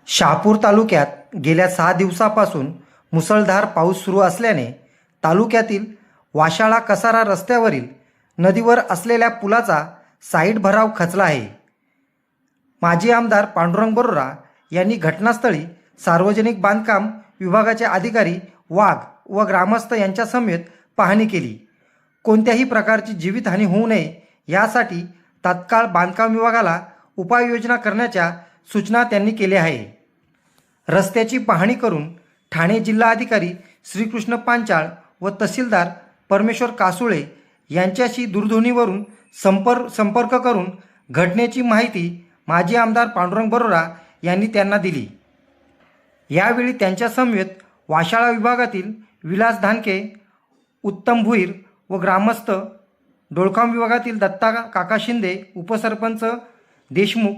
शहापूर तालुक्यात गेल्या 6 दिवसापासून मुसळधार पाऊस सुरू असल्याने तालुक्यातील वाशाळा कसारा रस्त्यावरील नदीवर असलेल्या पुलाचा साईड भराव खचला आहे. माजी आमदार पांडुरंग बरोरा यांनी घटनास्थळी सार्वजनिक बांधकाम विभागाचे अधिकारी वाघ व ग्रामस्थ यांच्यासमवेत पाहणी केली. कोणत्याही प्रकारची जीवितहानी होऊ नये यासाठी तात्काळ बांधकाम विभागाला उपाययोजना करण्याच्या सूचना त्यांनी केल्या आहे. रस्त्याची पाहणी करून ठाणे जिल्हाधिकारी श्रीकृष्ण पांचाळ व तहसीलदार परमेश्वर कासुळे यांच्याशी दूरध्वनीवरून संपर्क करून घटनेची माहिती माजी आमदार पांडुरंग बरोरा यांनी त्यांना दिली. यावेळी त्यांच्यासमवेत वाशाळा विभागातील विलास धानके, उत्तम भुईर व ग्रामस्थ, डोळखाम विभागातील दत्ता काका शिंदे, उपसरपंच देशमुख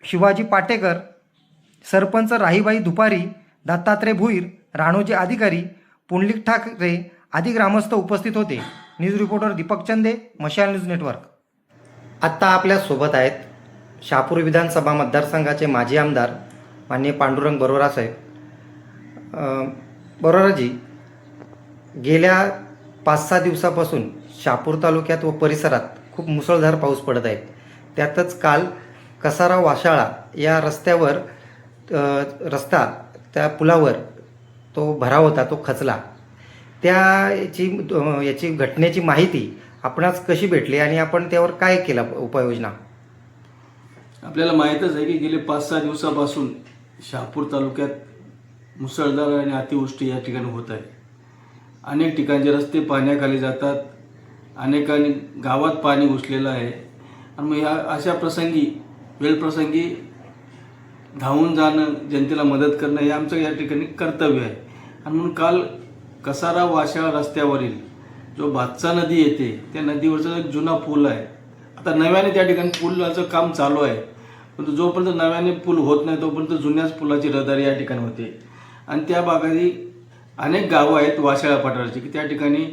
शिवाजी पाटेकर, सरपंच राहीबाई दुपारी, दत्तात्रय भुईर, राणोजी अधिकारी, पुंडलिक ठाकरे आदी ग्रामस्थ उपस्थित होते. न्यूज रिपोर्टर दीपक चंदे, मशाल न्यूज नेटवर्क. आत्ता आपल्या सोबत आहेत शहापूर विधानसभा मतदारसंघाचे माजी आमदार माननीय पांडुरंग बरोरा साहेब. बरोराजी, गेल्या 5-6 दिवसापासून शहापूर तालुक्यात व परिसरात खूप मुसळधार पाऊस पडत आहे. त्यातच काल कसारा वाशाळा या रस्त्यावर त्या पुलावर तो भराव होता, तो खचला. याची घटनेची माहिती आपणास कशी भेटली आणि आपण त्यावर काय केलं उपाययोजना? आपल्याला माहीतच आहे की गेले 5-6 दिवसापासून शहापूर तालुक्यात मुसळधार आणि अतिवृष्टी या ठिकाणी होत आहे. अनेक ठिकाणचे रस्ते पाण्याखाली जातात, अनेकांनी गावात पाणी घुसलेलं आहे. आणि मग अशा प्रसंगी वेळप्रसंगी धावून जाणं, जनतेला मदत करणं हे आमचं या ठिकाणी कर्तव्य आहे. आणि म्हणून काल कसारा वाशाळा रस्त्यावरील जो भातसा नदी येते त्या नदीवरचा एक जुना पूल आहे. आता नव्याने त्या ठिकाणी पुलाचं काम चालू आहे, परंतु जोपर्यंत नव्याने पूल होत नाही तोपर्यंत जुन्याच पुलाची रहदारी या ठिकाणी होते. आणि त्या भागातील अनेक गावं आहेत वाशाळा पठाराची की त्या ठिकाणी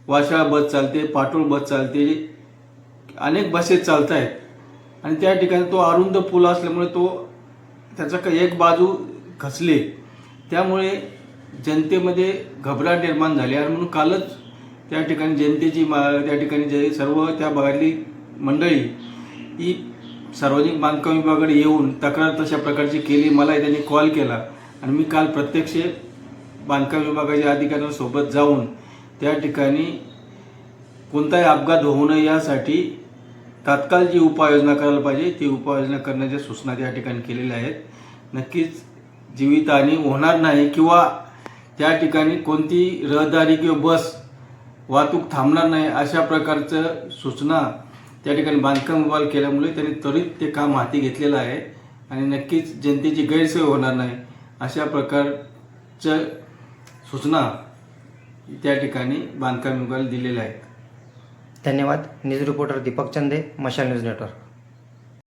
वाशाळा बस चालते, पाटोळ बस चालते, अनेक बसेस चालत आहेत. आणि त्या ठिकाणी तो अरुंद पूल असल्यामुळे त्याचा एक बाजू खचले, त्यामुळे जनतेमध्ये घबराट निर्माण झाली. आणि म्हणून कालच त्या ठिकाणी त्या ठिकाणी सर्व त्या भागातली मंडळी ही सार्वजनिक बांधकाम विभागाकडे येऊन तक्रार तशा प्रकारची केली. मला त्यांनी कॉल केला आणि मी काल प्रत्यक्ष बांधकाम विभागाच्या अधिकाऱ्यांसोबत जाऊन त्या ठिकाणी कोणताही अपघात होऊ नये यासाठी तात्काळ जी उपाययोजना करायला पाहिजे ती उपाययोजना करण्याच्या सूचना त्या ठिकाणी केलेल्या आहेत. नक्कीच जीवितहानी होणार नाही किंवा त्या ठिकाणी कोणती रहदारी किंवा बस वाहतूक थांबणार नाही अशा प्रकारचं सूचना त्या ठिकाणी बांधकाम विभाग केल्यामुळे त्यांनी त्वरित ते काम हाती घेतलेलं आहे. आणि नक्कीच जनतेची गैरसोय होणार नाही अशा प्रकारच्या सूचना त्या ठिकाणी बांधकाम विभागाला दिलेल्या आहेत. धन्यवाद. न्यूज रिपोर्टर दीपक चंदे, मशाल न्यूज नेटवर्क.